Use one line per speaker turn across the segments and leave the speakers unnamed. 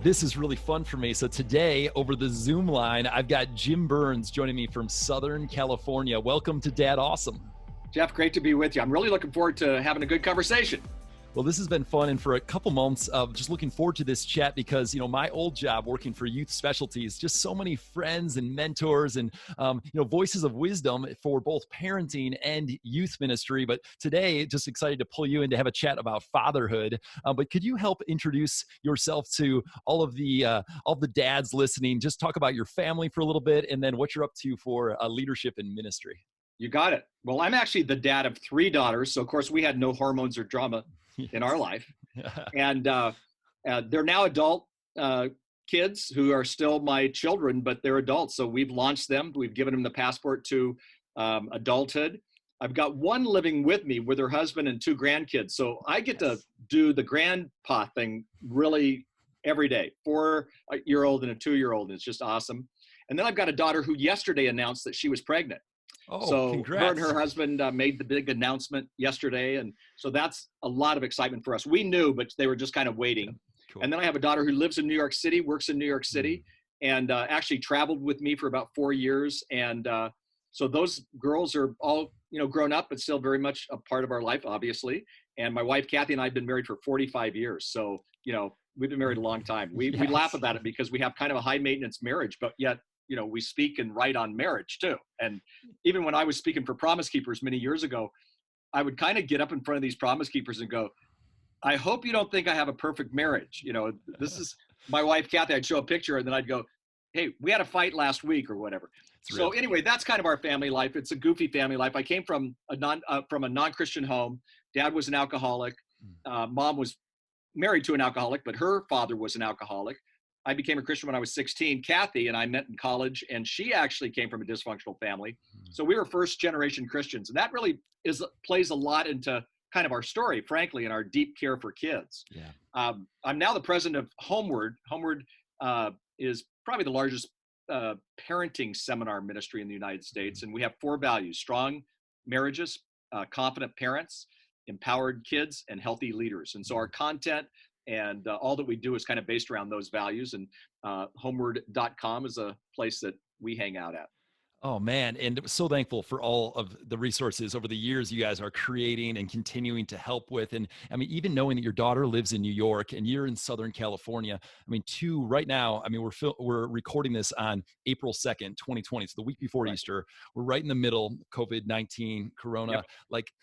This is really fun for me. So today over the Zoom line, I've got Jim Burns joining me from Southern California. Welcome to DadAwesome.
Jeff, great to be with you. I'm really looking forward to having a good conversation.
Well, this has been fun, and for a couple months of just looking forward to this chat because, my old job working for Youth Specialties, just so many friends and mentors and, voices of wisdom for both parenting and youth ministry. But today, just excited to pull you in to have a chat about fatherhood. But could you help introduce yourself to all of the dads listening? Just talk about your family for a little bit, and then what you're up to for leadership and ministry.
You got it. Well, I'm actually the dad of 3 daughters. So, of course, we had no hormones or drama in our life. And they're now adult kids who are still my children, but they're adults. So we've launched them. We've given them the passport to adulthood. I've got one living with me with her husband and 2 grandkids. So I get to do the grandpa thing really every day, 4-year-old and a 2-year-old. And it's just awesome. And then I've got a daughter who yesterday announced that she was pregnant.
Oh,
so
congrats.
Her and her husband made the big announcement yesterday. And so that's a lot of excitement for us. We knew, but they were just kind of waiting. Cool. And then I have a daughter who lives in New York City, works in New York City, and actually traveled with me for about 4 years. And so those girls are all, grown up, but still very much a part of our life, obviously. And my wife, Kathy, and I have been married for 45 years. So, we've been married a long time. We laugh about it because we have kind of a high maintenance marriage, but yet, we speak and write on marriage too. And even when I was speaking for Promise Keepers many years ago, I would kind of get up in front of these Promise Keepers and go, I hope you don't think I have a perfect marriage. This is my wife, Kathy. I'd show a picture and then I'd go, hey, we had a fight last week or whatever. So anyway, that's kind of our family life. It's a goofy family life. I came from a non-Christian home. Dad was an alcoholic. Mom was married to an alcoholic, but her father was an alcoholic. I became a Christian when I was 16. Kathy and I met in college, and she actually came from a dysfunctional family. So we were first generation Christians. And that really plays a lot into kind of our story, frankly, and our deep care for kids.
Yeah.
I'm now the president of Homeward. Homeward is probably the largest parenting seminar ministry in the United States. And we have 4 values: strong marriages, confident parents, empowered kids, and healthy leaders. And so our content and all that we do is kind of based around those values. And homeward.com is a place that we hang out at.
Oh, man. And so thankful for all of the resources over the years you guys are creating and continuing to help with. And I mean, even knowing that your daughter lives in New York and you're in Southern California, right now, we're recording this on April 2nd, 2020. So the week before Easter, we're right in the middle, COVID-19, Corona,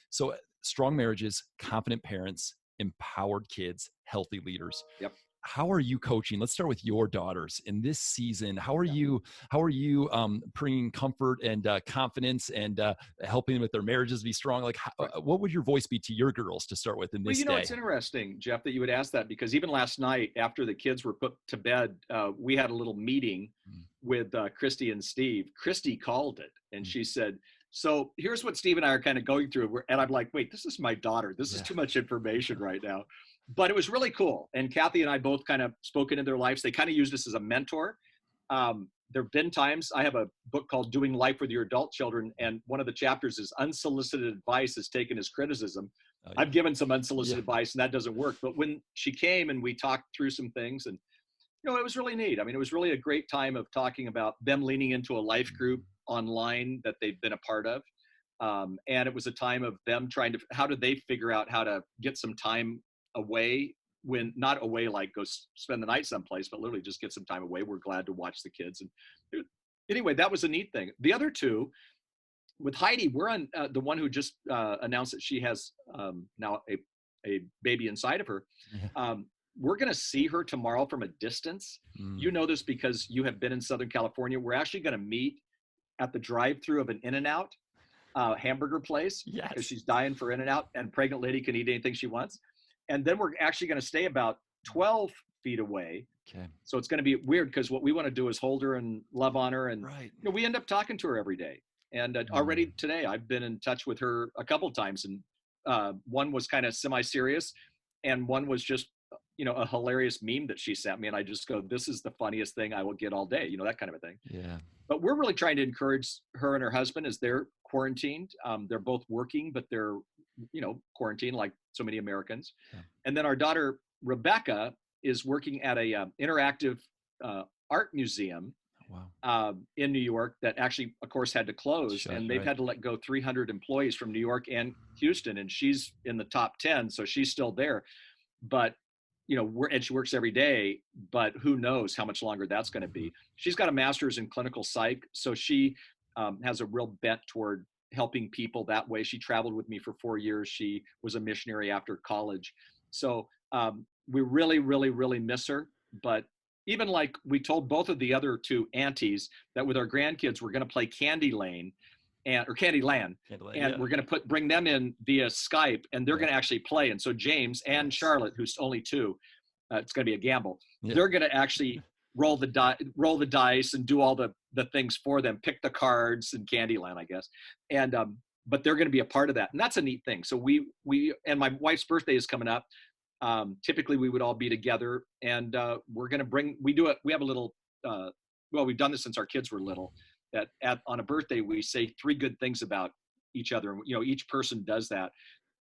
so strong marriages, confident parents, empowered kids, healthy leaders.
Yep.
How are you coaching? Let's start with your daughters in this season. How are you bringing comfort and confidence and helping them with their marriages be strong? What would your voice be to your girls to start with in this day?
It's interesting, Jeff, that you would ask that, because even last night after the kids were put to bed, we had a little meeting with Christy and Steve. Christy called it and she said, so here's what Steve and I are kind of going through. And I'm like, wait, this is my daughter. This is too much information right now. But it was really cool. And Kathy and I both kind of spoke into their lives. They kind of used us as a mentor. There have been times, I have a book called Doing Life with Your Adult Children. And one of the chapters is unsolicited advice is taken as criticism. Oh, yeah. I've given some unsolicited advice and that doesn't work. But when she came and we talked through some things, and it was really neat. It was really a great time of talking about them leaning into a life group online that they've been a part of. And it was a time of them trying to, how do they figure out how to get some time away, when not away like go spend the night someplace, but literally just get some time away. We're glad to watch the kids. And anyway, that was a neat thing. The other two, with Heidi, we're on the one who just announced that she has now a baby inside of her. Yeah. We're going to see her tomorrow from a distance. You know this because you have been in Southern California. We're actually going to meet at the drive-through of an In-N-Out hamburger place. Yes. Because she's dying for In-N-Out, and pregnant lady can eat anything she wants. And then we're actually going to stay about 12 feet away. Okay. So it's going to be weird because what we want to do is hold her and love on her. And we end up talking to her every day. And already today, I've been in touch with her a couple of times. And one was kind of semi-serious. And one was just, a hilarious meme that she sent me. And I just go, this is the funniest thing I will get all day, that kind of a thing. Yeah. But we're really trying to encourage her and her husband as they're quarantined. They're both working, but they're, quarantined like so many Americans. Yeah. And then our daughter, Rebecca, is working at a interactive art museum
Wow.
in New York that actually, of course, had to close,
Shut,
and they've
right.
had to let go 300 employees from New York and Houston, and she's in the top 10, so she's still there. But and she works every day, but who knows how much longer that's going to
Mhm.
be. She's got a master's in clinical psych, so she has a real bent toward helping people that way. She traveled with me for 4 years. She was a missionary after college. So we really, really, really miss her. But even like we told both of the other two aunties that with our grandkids, we're going to play Candy Lane or Candy Land,
Candlelight,
and
yeah.
we're going to bring them in via Skype, and they're
Yeah.
going to actually play. And so James and
Nice.
Charlotte, who's only two, it's going to be a gamble.
Yeah.
They're going to actually roll the dice, and do all the things for them, pick the cards in Candyland, I guess. And but they're going to be a part of that, and that's a neat thing. So we and my wife's birthday is coming up. Typically, we would all be together, and we're going to bring. We do it. We have a little. Well, we've done this since our kids were little. That on a birthday, we say 3 good things about each other. And, each person does that.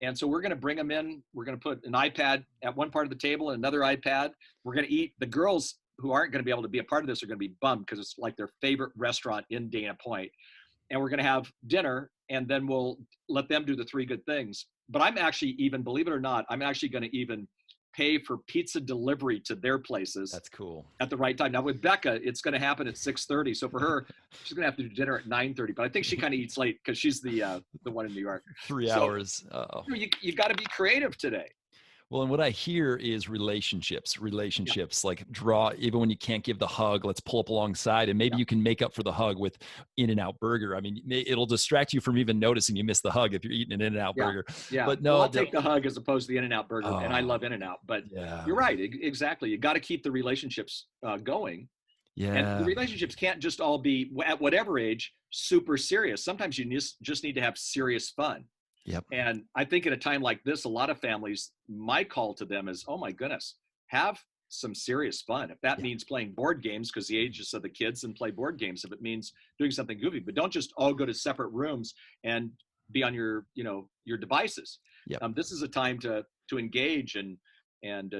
And so we're going to bring them in. We're going to put an iPad at one part of the table and another iPad. We're going to eat. The girls who aren't going to be able to be a part of this are going to be bummed because it's like their favorite restaurant in Dana Point. And we're going to have dinner, and then we'll let them do the 3 good things. But I'm actually, even, believe it or not, I'm actually going to even pay for pizza delivery to their places
That's cool.
at the right time. Now with Becca, it's going to happen at 6:30. So for her, she's going to have to do dinner at 9:30. But I think she kind of eats late because she's the one in New York.
3
So
hours. Oh.
you got to be creative today.
Well, and what I hear is
Yeah,
relationships like draw, even when you can't give the hug, let's pull up alongside and maybe
yeah,
you can make up for the hug with In-N-Out Burger. I mean, it'll distract you from even noticing you missed the hug if you're eating an In-N-Out
yeah,
Burger.
yeah.
But
Well,
no,
I'll take the hug as opposed to the In-N-Out Burger, and I love
oh,
In-N-Out. But
yeah.
you're right, exactly. You got to keep the relationships going, and the
Yeah.
relationships can't just all be at whatever age super serious. Sometimes you just need to have serious fun.
Yep.
And I think at a time like this, a lot of families, my call to them is, oh my goodness, have some serious fun. If that
Yeah.
means playing board games because the ages of the kids, and play board games. If it means doing something goofy, but don't just all go to separate rooms and be on your devices.
Yep.
This is a time to engage and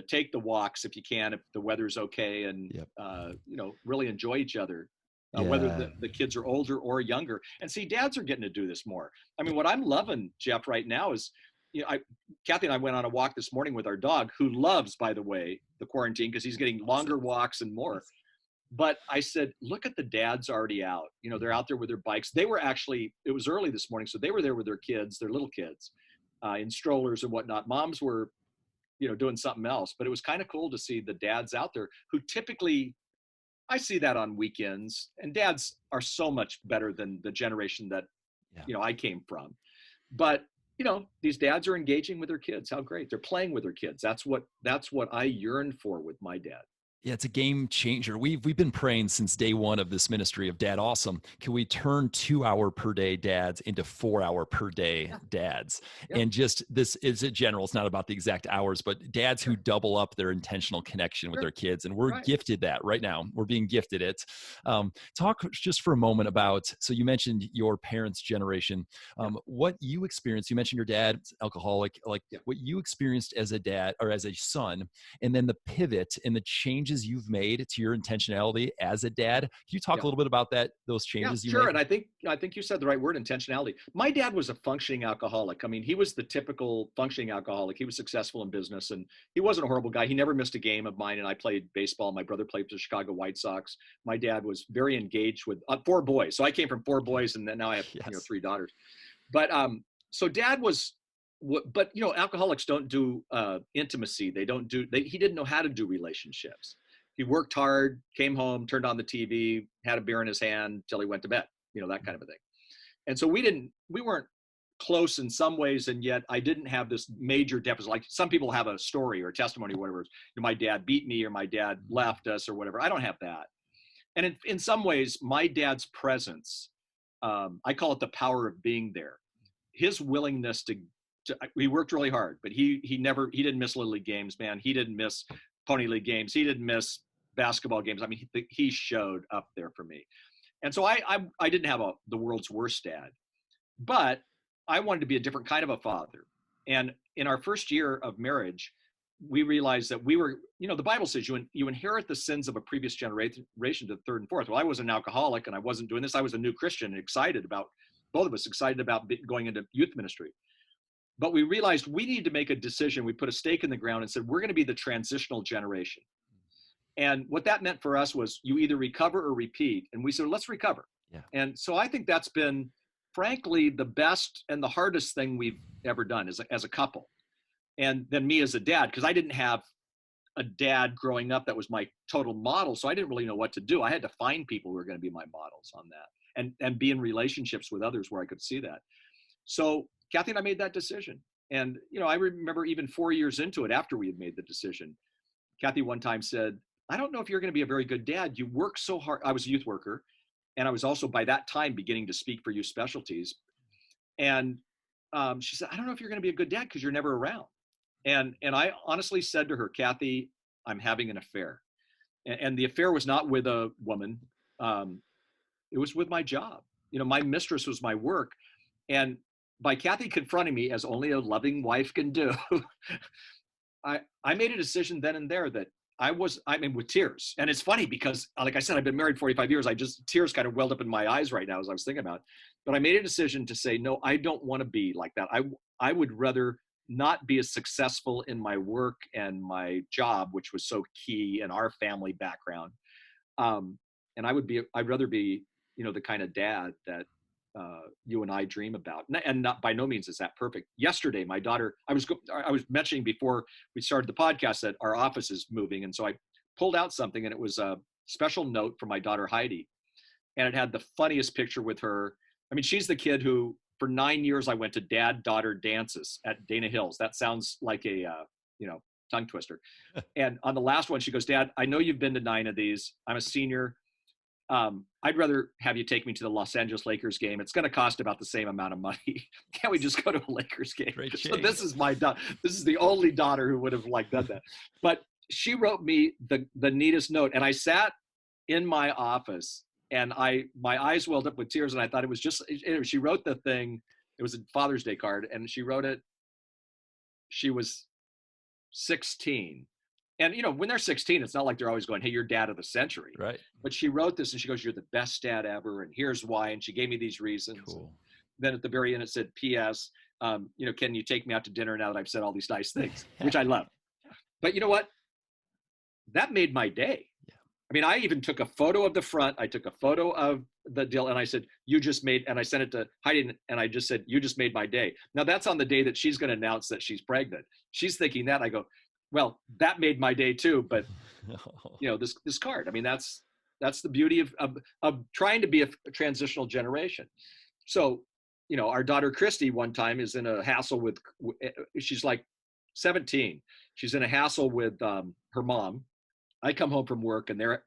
take the walks if you can, if the weather's okay, and
Yep.
really enjoy each other, whether
Yeah.
the kids are older or younger. And see, dads are getting to do this more. I mean, what I'm loving, Jeff, right now is, Kathy and I went on a walk this morning with our dog, who loves, by the way, the quarantine because he's getting longer
Awesome.
walks and more.
Nice.
But I said, look at the dads already out. They're out there with their bikes. They were actually, it was early this morning, so they were there with their kids, their little kids, in strollers and whatnot. Moms were, doing something else. But it was kind of cool to see the dads out there who typically, I see that on weekends, and dads are so much better than the generation that,
Yeah.
I came from. But, these dads are engaging with their kids. How great. They're playing with their kids. That's what I yearn for with my dad.
Yeah, it's a game changer. We've been praying since day one of this ministry of DadAwesome. Can we turn 2 hour per day dads into 4 hour per day
Yeah.
dads?
Yeah.
And just this is a general, it's not about the exact hours, but dads who
Sure.
double up their intentional connection with
Sure.
their kids. And we're
Right.
gifted that right now. We're being gifted it. Talk just for a moment about, so you mentioned your parents' generation,
Yeah.
what you experienced. You mentioned your dad's alcoholic, like
Yeah.
what you experienced as a dad or as a son, and then the pivot and the changes you've made to your intentionality as a dad. Can you talk
Yeah.
a little bit about that, those
Yeah,
changes you
sure.
made?
And I think you said the right word, intentionality. My dad was a functioning alcoholic. I mean, he was the typical functioning alcoholic. He was successful in business, and he wasn't a horrible guy. He never missed a game of mine. And I played baseball. My brother played for the Chicago White Sox. My dad was very engaged with 4 boys. So I came from 4 boys, and then now I have
Yes.
3 daughters. But so dad was. But alcoholics don't do intimacy. They don't do. He didn't know how to do relationships. He worked hard, came home, turned on the TV, had a beer in his hand till he went to bed, that kind of a thing. And so we weren't close in some ways, and yet I didn't have this major deficit. Like some people have a story or testimony or whatever. My dad beat me, or my dad left us, or whatever. I don't have that. And in some ways, my dad's presence, I call it the power of being there. His willingness to he worked really hard, but he didn't miss Little League games, man. He didn't miss Pony League games. He didn't miss basketball games. I mean, he showed up there for me. And so I didn't have the world's worst dad, but I wanted to be a different kind of a father. And in our first year of marriage, we realized that we were, the Bible says you inherit the sins of a previous generation to the third and fourth. Well, I was an alcoholic and I wasn't doing this. I was a new Christian and both of us excited about going into youth ministry. But we realized we needed to make a decision. We put a stake in the ground and said, we're going to be the transitional generation. And what that meant for us was you either recover or repeat. And we said, let's recover.
Yeah.
And so I think that's been, frankly, the best and the hardest thing we've ever done as a couple. And then me as a dad, because I didn't have a dad growing up that was my total model. So I didn't really know what to do. I had to find people who were going to be my models on that and be in relationships with others where I could see that. So Kathy and I made that decision. And, I remember even 4 years into it, after we had made the decision, Kathy one time said, I don't know if you're going to be a very good dad. You work so hard. I was a youth worker. And I was also by that time beginning to speak for youth specialties. And she said, I don't know if you're going to be a good dad because you're never around. And I honestly said to her, Kathy, I'm having an affair. And the affair was not with a woman. It was with my job. My mistress was my work. And by Kathy confronting me, as only a loving wife can do, I made a decision then and there that with tears. And it's funny because, like I said, I've been married 45 years. Tears kind of welled up in my eyes right now as I was thinking about it. But I made a decision to say, no, I don't want to be like that. I would rather not be as successful in my work and my job, which was so key in our family background. And I'd rather be, the kind of dad that you and I dream about. And not by no means is that perfect. Yesterday, my daughter, I was mentioning before we started the podcast that our office is moving. And so I pulled out something and it was a special note from my daughter, Heidi. And it had the funniest picture with her. I mean, she's the kid who, for 9 years, I went to dad-daughter dances at Dana Hills. That sounds like a, tongue twister. And on the last one, she goes, Dad, I know you've been to 9 of these. I'm a senior. I'd rather have you take me to the Los Angeles Lakers game. It's going to cost about the same amount of money. Can't we just go to a Lakers game? So this is this is the only daughter who would have done that. But she wrote me the neatest note. And I sat in my office and my eyes welled up with tears. And I thought it was just, she wrote the thing. It was a Father's Day card. And she wrote it. She was 16. And, when they're 16, it's not like they're always going, hey, you're dad of the century.
Right.
But she wrote this and she goes, you're the best dad ever. And here's why. And she gave me these reasons.
Cool.
Then at the very end, it said, P.S., can you take me out to dinner now that I've said all these nice things, which I love. But you know what? That made my day. Yeah. I mean, I even took a photo of the front. I took a photo of the deal and I said, and I sent it to Heidi and I just said, you just made my day. Now that's on the day that she's going to announce that she's pregnant. She's thinking that. I go, well, that made my day too, but this card. I mean, that's the beauty of trying to be a transitional generation. So, our daughter Christy one time is in a hassle with. She's like 17. She's in a hassle with her mom. I come home from work and they're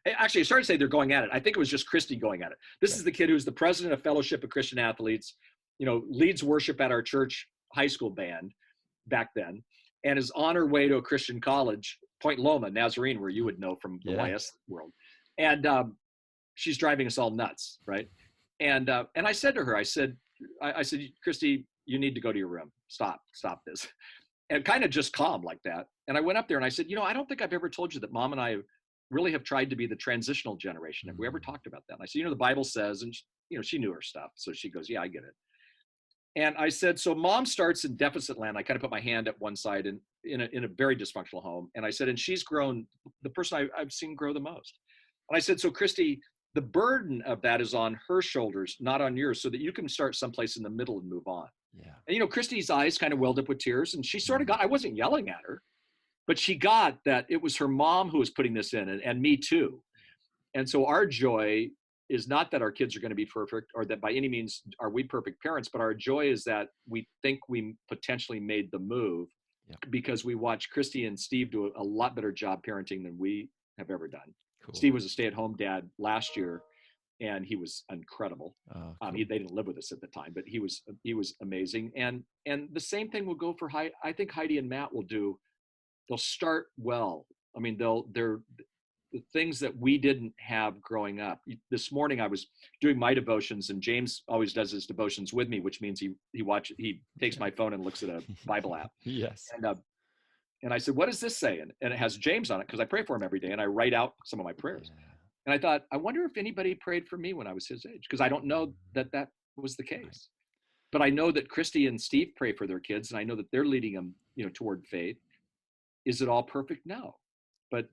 actually. I started to say they're going at it. I think it was just Christy going at it. This is the kid who's the president of Fellowship of Christian Athletes. Leads worship at our church high school band back then. And is on her way to a Christian college, Point Loma, Nazarene, where you would know from the YS world. And she's driving us all nuts, right? And I said to her, I said, Christy, you need to go to your room. Stop this. And kind of just calm like that. And I went up there and I said, I don't think I've ever told you that Mom and I really have tried to be the transitional generation. Have we ever talked about that? And I said, the Bible says, and she knew her stuff. So she goes, yeah, I get it. And I said, so Mom starts in deficit land. I kind of put my hand at one side in a very dysfunctional home. And I said, and she's grown, the person I've seen grow the most. And I said, so Christy, the burden of that is on her shoulders, not on yours, so that you can start someplace in the middle and move on. Yeah. And Christy's eyes kind of welled up with tears and she sort of got, I wasn't yelling at her, but she got that it was her mom who was putting this in and me too. And so our joy is not that our kids are going to be perfect or that by any means are we perfect parents, but our joy is that we think we potentially made the move because we watched Christy and Steve do a lot better job parenting than we have ever done. Cool. Steve was a stay-at-home dad last year and he was incredible. Oh, cool. They didn't live with us at the time, but he was amazing. And the same thing will go for I think Heidi and Matt they'll start well. I mean, they're the things that we didn't have growing up. This morning I was doing my devotions and James always does his devotions with me, which means he takes my phone and looks at a Bible app.
Yes.
And I said, what does this say? And it has James on it because I pray for him every day and I write out some of my prayers. And I thought, I wonder if anybody prayed for me when I was his age, because I don't know that that was the case. But I know that Christy and Steve pray for their kids, and I know that they're leading them, toward faith. Is it all perfect? No. But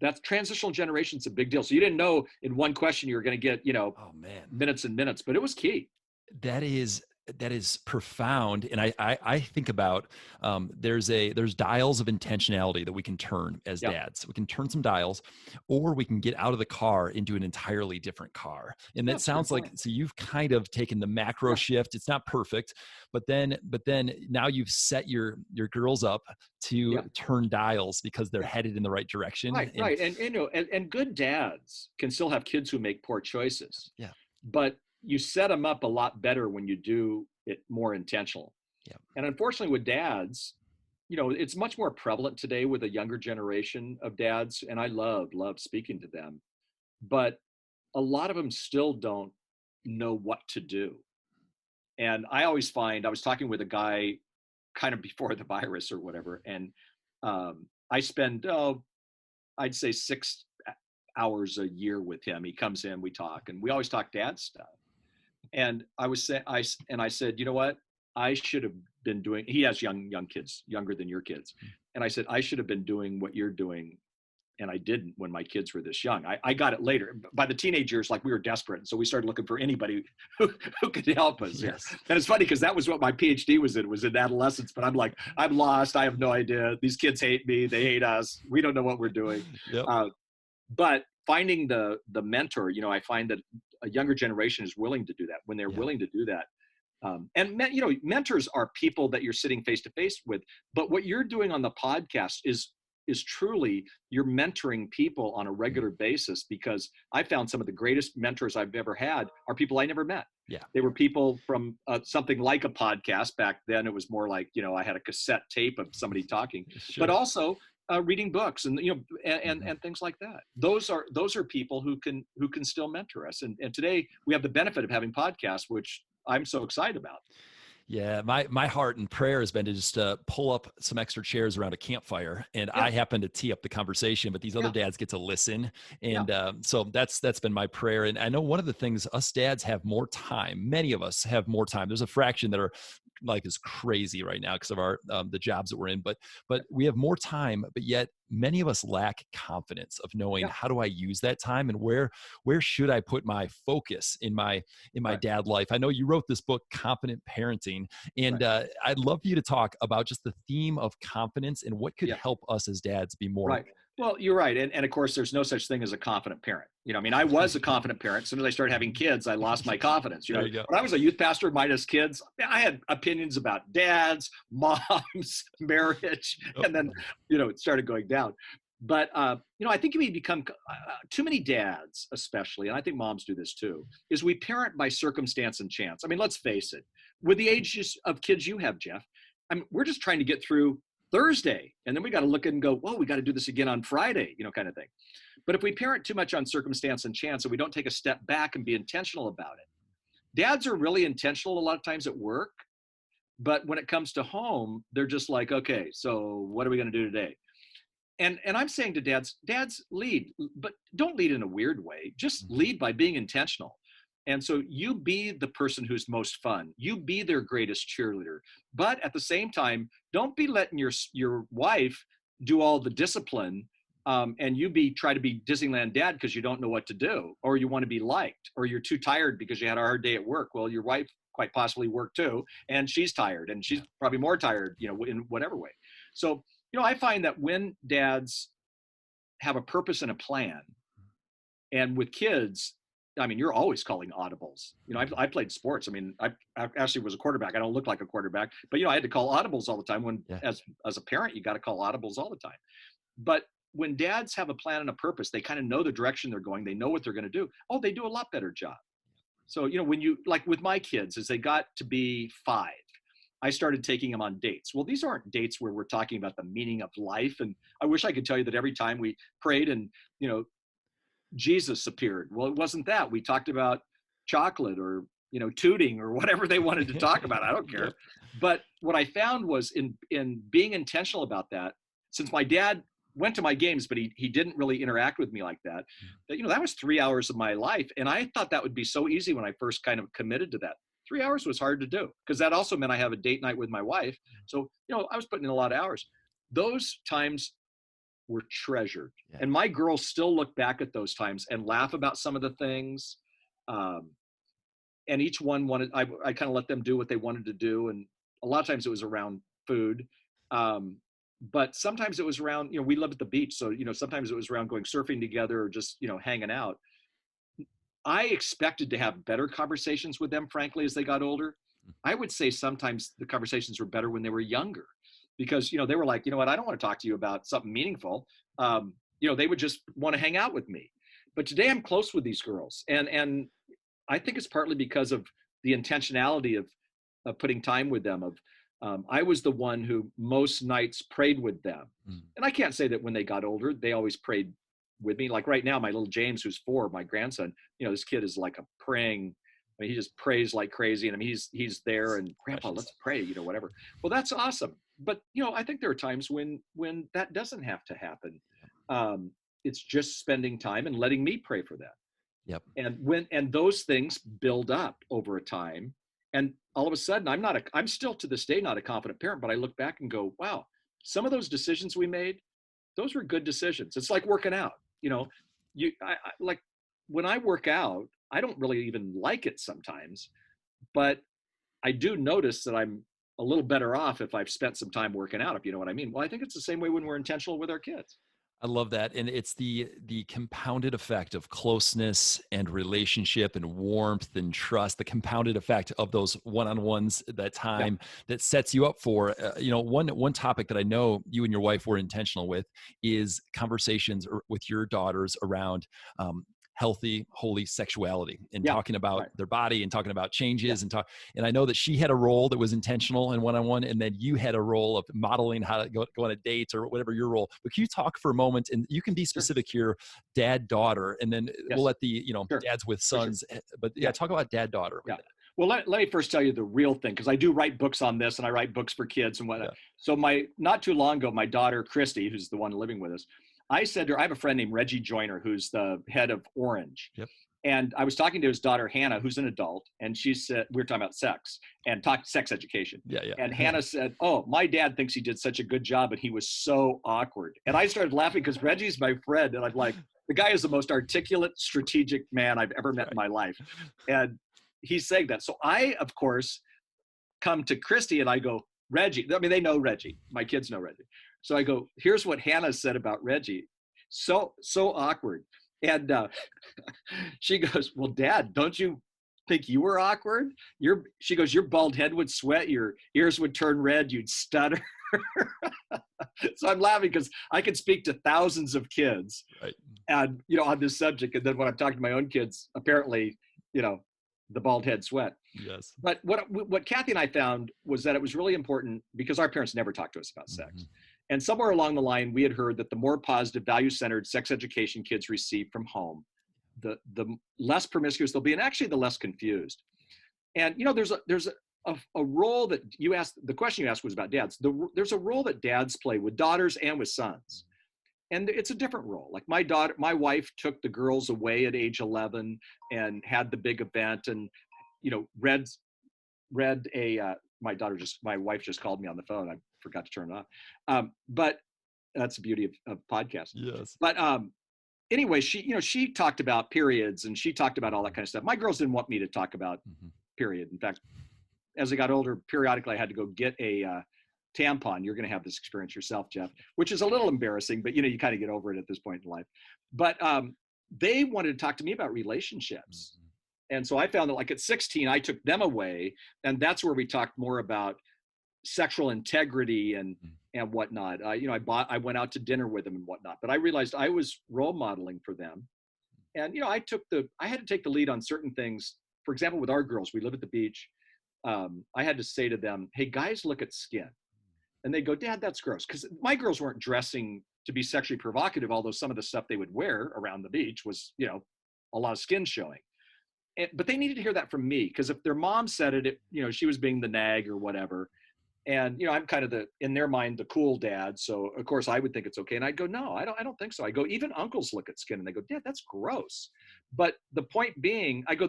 that's transitional generation's a big deal. So you didn't know in one question you were going to get,
Oh man,
minutes and minutes, but it was key.
That is profound. And I think about there's dials of intentionality that we can turn as dads. We can turn some dials, or we can get out of the car into an entirely different car. And that sounds like, so you've kind of taken the macro shift. It's not perfect, but then now you've set your girls up to turn dials because they're headed in the right direction.
Right. And good dads can still have kids who make poor choices.
Yeah.
But you set them up a lot better when you do it more intentional.
Yeah.
And unfortunately with dads, it's much more prevalent today with a younger generation of dads. And I love speaking to them, but a lot of them still don't know what to do. And I always find, I was talking with a guy kind of before the virus or whatever. And I spend, I'd say 6 hours a year with him. He comes in, we talk, and we always talk dad stuff. And I said, you know what? I should have been doing, he has young kids, younger than your kids. And I said, I should have been doing what you're doing. And I didn't when my kids were this young. I got it later. By the teenage years, like we were desperate. And so we started looking for anybody who could help us.
Yes.
And it's funny because that was what my PhD was in adolescence. But I'm like, I'm lost. I have no idea. These kids hate me. They hate us. We don't know what we're doing.
Yep.
But finding the mentor, I find that a younger generation is willing to do that when they're willing to do that. Mentors are people that you're sitting face to face with. But what you're doing on the podcast is truly you're mentoring people on a regular basis, because I found some of the greatest mentors I've ever had are people I never met.
Yeah.
They were people from something like a podcast. Back then it was more like, I had a cassette tape of somebody talking, but also reading books and things like that. Those are people who can still mentor us. And today we have the benefit of having podcasts, which I'm so excited about.
Yeah, my heart and prayer has been to just pull up some extra chairs around a campfire, and I happen to tee up the conversation, but these other dads get to listen, and so that's been my prayer. And I know one of the things, us dads have more time. Many of us have more time. There's a fraction that are like is crazy right now because of our the jobs that we're in, but we have more time, but yet many of us lack confidence of knowing how do I use that time, and where should I put my focus in my dad life. I know you wrote this book, Confident Parenting, and I'd love for you to talk about just the theme of confidence and what could help us as dads be more.
Well, you're right. And of course, there's no such thing as a confident parent. I was a confident parent. As soon as I started having kids, I lost my confidence. When I was a youth pastor minus kids, I had opinions about dads, moms, marriage, and then, it started going down. But, I think we become too many dads, especially, and I think moms do this too, is we parent by circumstance and chance. I mean, let's face it, with the ages of kids you have, Jeff, we're just trying to get through Thursday, and then we got to look and go, whoa, we got to do this again on Friday, kind of thing. But if we parent too much on circumstance and chance and we don't take a step back and be intentional about it, dads are really intentional a lot of times at work, but when it comes to home, they're just like, okay, so what are we going to do today? And I'm saying to dads lead, but don't lead in a weird way. Just lead by being intentional. And so you be the person who's most fun. You be their greatest cheerleader. But at the same time, don't be letting your wife do all the discipline, and you try to be Disneyland dad because you don't know what to do, or you want to be liked, or you're too tired because you had a hard day at work. Well, your wife quite possibly worked too, and she's tired, and she's probably more tired, in whatever way. So, I find that when dads have a purpose and a plan, and with kids, you're always calling audibles. I played sports. I actually was a quarterback. I don't look like a quarterback, but I had to call audibles all the time. When as a parent, you got to call audibles all the time. But when dads have a plan and a purpose, they kind of know the direction they're going. They know what they're going to do. Oh, they do a lot better job. So, when you, like with my kids, as they got to be 5, I started taking them on dates. Well, these aren't dates where we're talking about the meaning of life. And I wish I could tell you that every time we prayed and, Jesus appeared. Well, it wasn't that. We talked about chocolate or, tooting or whatever they wanted to talk about. I don't care. But what I found was in being intentional about that, since my dad went to my games, but he didn't really interact with me like that, that, that was 3 hours of my life. And I thought that would be so easy when I first kind of committed to that. 3 hours was hard to do because that also meant I have a date night with my wife. So, I was putting in a lot of hours. Those times were treasured. Yeah. And my girls still look back at those times and laugh about some of the things. And each one wanted, I kind of let them do what they wanted to do. And a lot of times it was around food. But sometimes it was around, we live at the beach. So, sometimes it was around going surfing together or just, hanging out. I expected to have better conversations with them, frankly, as they got older. I would say sometimes the conversations were better when they were younger because, they were like, what, I don't want to talk to you about something meaningful. They would just want to hang out with me. But today I'm close with these girls. And I think it's partly because of the intentionality of putting time with them, I was the one who most nights prayed with them. And I can't say that when they got older, they always prayed with me. Like right now, my little James, who's 4, my grandson, this kid is like a praying, he just prays like crazy. And he's there and Grandpa, let's pray, whatever. Well, that's awesome. But, I think there are times when that doesn't have to happen. It's just spending time and letting me pray for them.
Yep.
And those things build up over a time. And all of a sudden, I'm still to this day not a confident parent, but I look back and go, wow, some of those decisions we made, those were good decisions. It's like working out. Like when I work out, I don't really even like it sometimes, but I do notice that I'm a little better off if I've spent some time working out, if you know what I mean. Well, I think it's the same way when we're intentional with our kids.
I love that. And it's the compounded effect of closeness and relationship and warmth and trust, the compounded effect of those one-on-ones, that time that sets you up for, one topic that I know you and your wife were intentional with is conversations with your daughters around healthy, holy sexuality and talking about their body and talking about changes and I know that she had a role that was intentional and one-on-one, and then you had a role of modeling how to go on a date or whatever your role. But can you talk for a moment, and you can be specific here, dad, daughter, and then we'll let the, dads with sons, but talk about dad, daughter. With that.
Well, let me first tell you the real thing, because I do write books on this and I write books for kids and whatnot. So not too long ago, my daughter, Christy, who's the one living with us, I said to her, I have a friend named Reggie Joyner, who's the head of Orange. Yep. And I was talking to his daughter, Hannah, who's an adult. And she said, we were talking about sex and sex education. And Hannah said, oh, my dad thinks he did such a good job, and he was so awkward. And I started laughing because Reggie's my friend. And I'm like, the guy is the most articulate, strategic man I've ever met in my life. And he's saying that. So I, of course, come to Christy and I go, Reggie, I mean, they know Reggie. My kids know Reggie. So I go, here's what Hannah said about Reggie. So awkward. And she goes, well, Dad, don't you think you were awkward? She goes, your bald head would sweat, your ears would turn red, you'd stutter. So I'm laughing because I could speak to thousands of kids and, on this subject. And then when I'm talking to my own kids, apparently, the bald head sweat.
Yes.
But what Kathy and I found was that it was really important because our parents never talked to us about sex. And somewhere along the line, we had heard that the more positive, value-centered sex education kids receive from home, the less promiscuous they'll be, and actually the less confused. And, there's a role that you asked, the question you asked was about dads. There's a role that dads play with daughters and with sons. And it's a different role. Like my wife took the girls away at age 11 and had the big event and, read my wife just called me on the phone. I forgot to turn it off. But that's the beauty of podcasts.
Yes.
But anyway, she talked about periods and she talked about all that kind of stuff. My girls didn't want me to talk about period. In fact, as I got older, periodically I had to go get a tampon. You're going to have this experience yourself, Jeff, which is a little embarrassing, but you kind of get over it at this point in life. But they wanted to talk to me about relationships. And so I found that like at 16, I took them away, and that's where we talked more about sexual integrity and whatnot. I went out to dinner with them and whatnot, but I realized I was role modeling for them. And, I had to take the lead on certain things. For example, with our girls, we live at the beach. I had to say to them, hey, guys, look at skin. And they go, Dad, that's gross. Because my girls weren't dressing to be sexually provocative, although some of the stuff they would wear around the beach was, a lot of skin showing. But they needed to hear that from me, because if their mom said it, she was being the nag or whatever. And, I'm kind of in their mind, the cool dad. So of course I would think it's okay. And I'd go, no, I don't think so. I go, even uncles look at skin and they go, Dad, that's gross. But the point being, I go,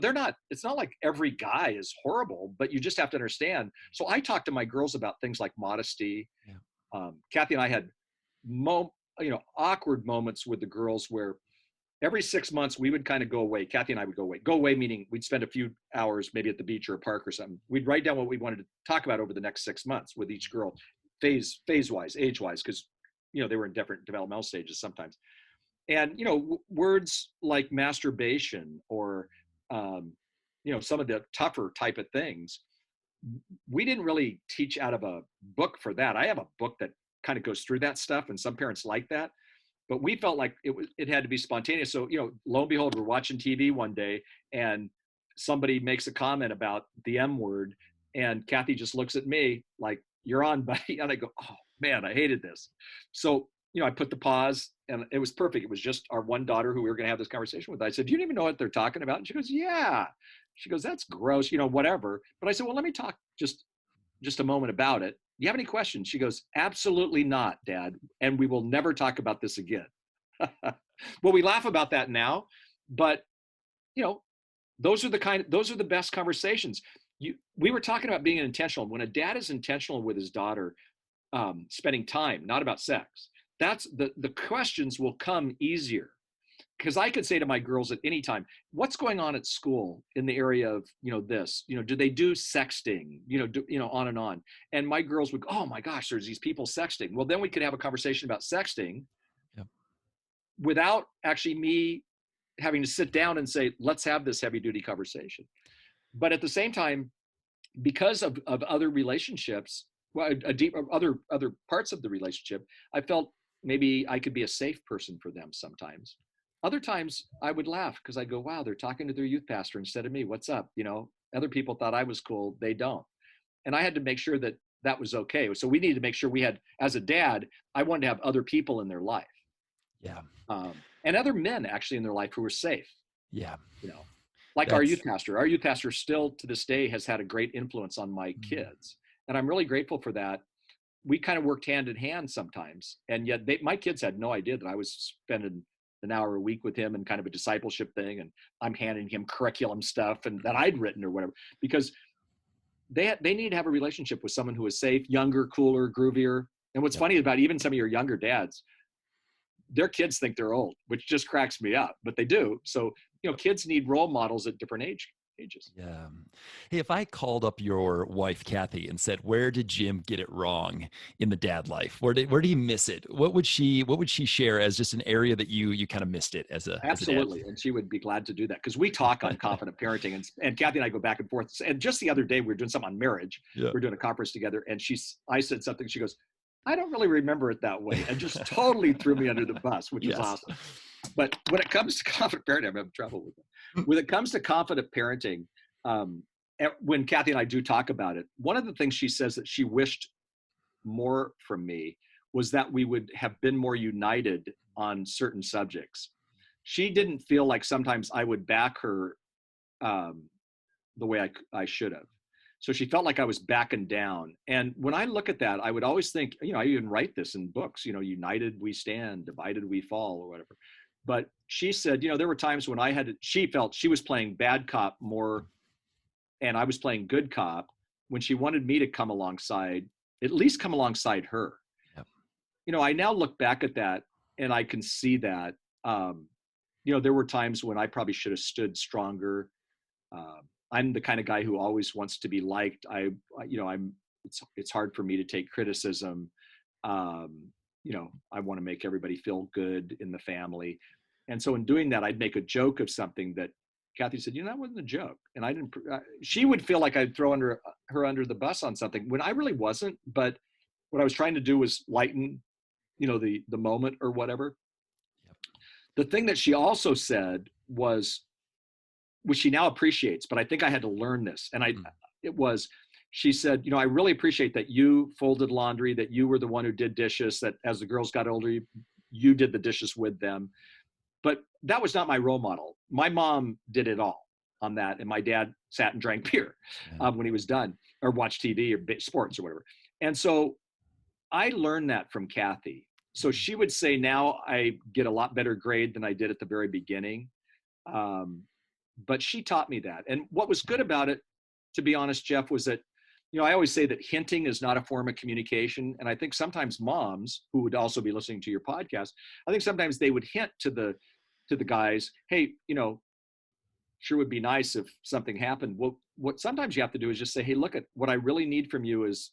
it's not like every guy is horrible, but you just have to understand. So I talk to my girls about things like modesty.
Yeah.
Kathy and I had awkward moments with the girls where every 6 months we would kind of go away. Kathy and I would go away meaning we'd spend a few hours maybe at the beach or a park or something. We'd write down what we wanted to talk about over the next 6 months with each girl, phase wise, age wise, because they were in different developmental stages sometimes. And words like masturbation or some of the tougher type of things, we didn't really teach out of a book for that. I have a book that kind of goes through that stuff, and some parents like that. But we felt like it had to be spontaneous. So, lo and behold, we're watching TV one day and somebody makes a comment about the M word. And Kathy just looks at me like, you're on, buddy. And I go, oh man, I hated this. So, I put the pause and it was perfect. It was just our one daughter who we were going to have this conversation with. I said, do you even know what they're talking about? And she goes, yeah. She goes, that's gross, whatever. But I said, well, let me talk just a moment about it. Do you have any questions? She goes, absolutely not, Dad. And we will never talk about this again. Well, we laugh about that now, but those are the best conversations. We were talking about being intentional. When a dad is intentional with his daughter, spending time, not about sex, that's the questions will come easier. Because I could say to my girls at any time, what's going on at school in the area of, this, do they do sexting, on and on. And my girls would go, oh my gosh, there's these people sexting. Well, then we could have a conversation about sexting. Yep. Without actually me having to sit down and say, let's have this heavy duty conversation. But at the same time, because of other relationships, well, other parts of the relationship, I felt maybe I could be a safe person for them sometimes. Other times I would laugh because I go, wow, they're talking to their youth pastor instead of me. What's up? Other people thought I was cool. They don't. And I had to make sure that was okay. So we needed to make sure we had, as a dad, I wanted to have other people in their life.
Yeah.
And other men actually in their life who were safe.
Yeah.
Like our youth pastor. Our youth pastor still to this day has had a great influence on my kids. And I'm really grateful for that. We kind of worked hand in hand sometimes. And yet my kids had no idea that I was spending an hour a week with him and kind of a discipleship thing. And I'm handing him curriculum stuff and that I'd written or whatever, because they need to have a relationship with someone who is safe, younger, cooler, groovier. And what's funny about even some of your younger dads, their kids think they're old, which just cracks me up, but they do. So, kids need role models at different ages.
Yeah. Hey, if I called up your wife, Kathy, and said, where did Jim get it wrong in the dad life? Where did he miss it? What would she share as just an area that you kind of missed it as a
Absolutely.
As a dad?
And she would be glad to do that because we talk on confident parenting and Kathy and I go back and forth. And just the other day, we were doing something on marriage.
Yeah.
We're doing a conference together and I said something. She goes, I don't really remember it that way. And just totally threw me under the bus, which is awesome. But when it comes to confident parenting, I'm having trouble with it. When it comes to confident parenting, when Kathy and I do talk about it, one of the things she says that she wished more from me was that we would have been more united on certain subjects. She didn't feel like sometimes I would back her the way I should have. So she felt like I was backing down. And when I look at that, I would always think, I even write this in books, united we stand, divided we fall or whatever. But she said, there were times when she felt she was playing bad cop more and I was playing good cop when she wanted me to at least come alongside her. Yep. I now look back at that and I can see that, there were times when I probably should have stood stronger. I'm the kind of guy who always wants to be liked. It's hard for me to take criticism. I want to make everybody feel good in the family. And so in doing that, I'd make a joke of something that Kathy said, that wasn't a joke. And I didn't, she would feel like I'd throw her under the bus on something when I really wasn't. But what I was trying to do was lighten, the moment or whatever. Yep. The thing that she also said was, which she now appreciates, but I think I had to learn this. And she said, I really appreciate that you folded laundry, that you were the one who did dishes, that as the girls got older, you did the dishes with them. But that was not my role model. My mom did it all on that. And my dad sat and drank beer when he was done or watched TV or sports or whatever. And so I learned that from Kathy. So she would say, now I get a lot better grade than I did at the very beginning. But she taught me that. And what was good about it, to be honest, Jeff, was that, I always say that hinting is not a form of communication. And I think sometimes moms who would also be listening to your podcast, I think sometimes they would hint to the guys, hey, sure would be nice if something happened. Well, what sometimes you have to do is just say, hey, look, at what I really need from you is,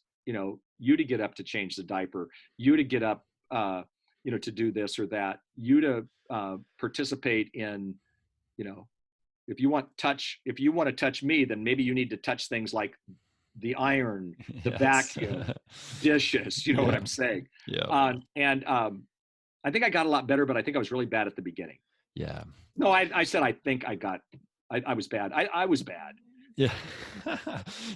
you to get up to change the diaper, you to get up, to do this or that, you to participate in, if you want to touch me, then maybe you need to touch things like the iron, the vacuum, dishes, what I'm saying.
Yeah.
And I think I got a lot better, but I think I was really bad at the beginning.
Yeah.
No, I said, I think I was bad. I was bad.
Yeah.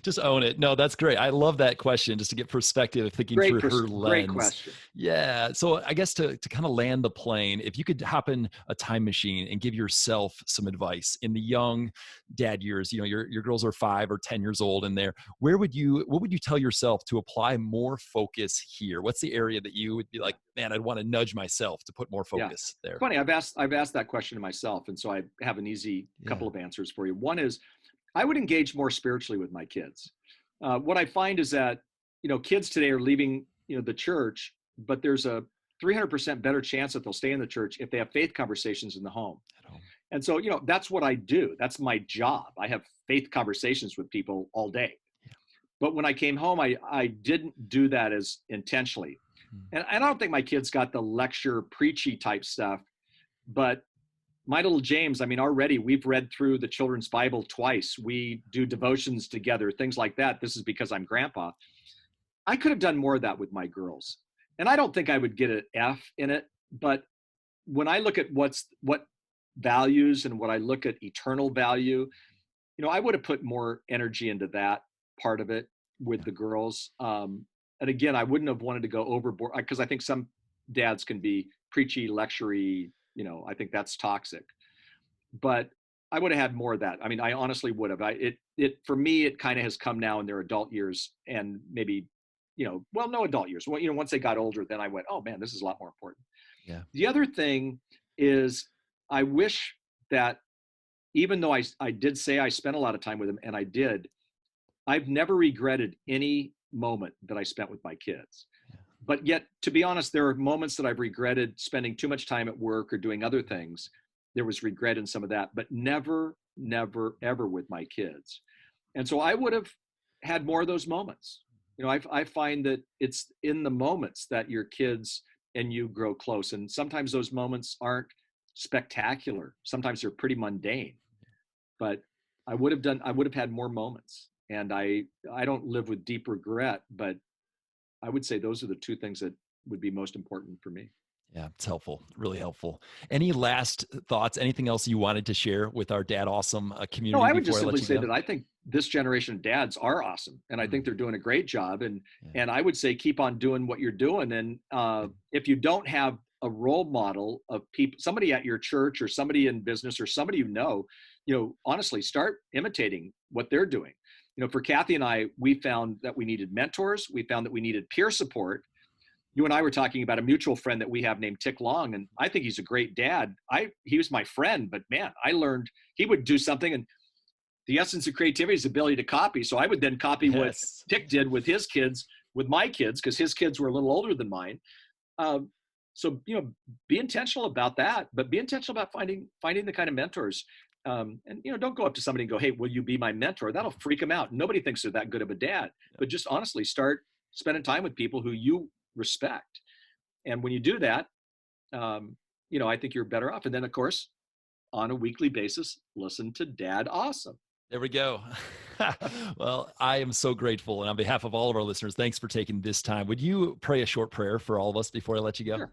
Just own it. No, that's great. I love that question, just to get perspective, thinking through her lens.
Great question.
Yeah. So I guess to kind of land the plane, if you could hop in a time machine and give yourself some advice in the young dad years, your girls are 5 or 10 years old in there, what would you tell yourself to apply more focus here? What's the area that you would be like, man, I'd want to nudge myself to put more focus there?
Funny. I've asked that question to myself. And so I have an easy couple of answers for you. One is, I would engage more spiritually with my kids. What I find is that, kids today are leaving, the church, but there's a 300% better chance that they'll stay in the church if they have faith conversations in the home. And so, that's what I do. That's my job. I have faith conversations with people all day. Yeah. But when I came home, I didn't do that as intentionally. And I don't think my kids got the lecture, preachy type stuff, but my little James, already we've read through the children's Bible twice. We do devotions together, things like that. This is because I'm grandpa. I could have done more of that with my girls. And I don't think I would get an F in it. But when I look at what values and when I look at eternal value, I would have put more energy into that part of it with the girls. And again, I wouldn't have wanted to go overboard, because I think some dads can be preachy, lectury. I think that's toxic, but I would have had more of that. I honestly would have. For me, it kind of has come now in their adult years, and maybe, no adult years. Well, once they got older, then I went, oh man, this is a lot more important.
Yeah.
The other thing is, I wish that, even though I did say I spent a lot of time with them, and I did, I've never regretted any moment that I spent with my kids. But yet, to be honest, there are moments that I've regretted spending too much time at work or doing other things. There was regret in some of that, but never, never, ever with my kids. And so I would have had more of those moments. I find that it's in the moments that your kids and you grow close. And sometimes those moments aren't spectacular. Sometimes they're pretty mundane. But I would have had more moments. And I don't live with deep regret, but I would say those are the two things that would be most important for me.
Yeah, it's helpful, really helpful. Any last thoughts? Anything else you wanted to share with our DadAwesome community?
No, I would just simply say that I think this generation of dads are awesome, and I think they're doing a great job. And I would say keep on doing what you're doing. And if you don't have a role model of people, somebody at your church or somebody in business or somebody honestly start imitating what they're doing. For Kathy and I, we found that we needed mentors. We found that we needed peer support. You and I were talking about a mutual friend that we have named Tick Long, and I think he's a great dad. He was my friend, but man, I learned he would do something, and the essence of creativity is the ability to copy. So I would then copy what Tick did with his kids, with my kids, because his kids were a little older than mine. So be intentional about that, but be intentional about finding the kind of mentors. And don't go up to somebody and go, hey, will you be my mentor? That'll freak them out. Nobody thinks they're that good of a dad. But just honestly start spending time with people who you respect. And when you do that, I think you're better off. And then, of course, on a weekly basis, listen to DadAwesome.
There we go. Well, I am so grateful. And on behalf of all of our listeners, thanks for taking this time. Would you pray a short prayer for all of us before I let you go?
Sure.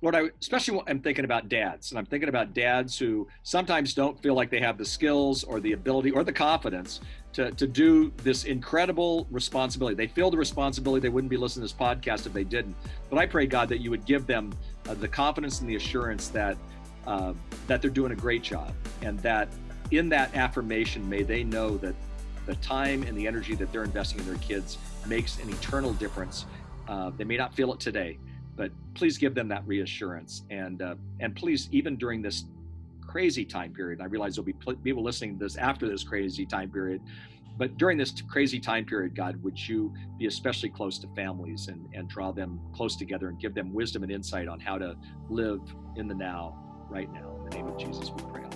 Lord, I'm thinking about dads, and I'm thinking about dads who sometimes don't feel like they have the skills or the ability or the confidence to do this incredible responsibility. They feel the responsibility. They wouldn't be listening to this podcast if they didn't. But I pray, God, that you would give them the confidence and the assurance that they're doing a great job, and that in that affirmation, may they know that the time and the energy that they're investing in their kids makes an eternal difference. They may not feel it today, but please give them that reassurance. And please, even during this crazy time period, and I realize there'll be people listening to this after this crazy time period, but during this crazy time period, God, would you be especially close to families and draw them close together and give them wisdom and insight on how to live in the now, right now. In the name of Jesus, we pray.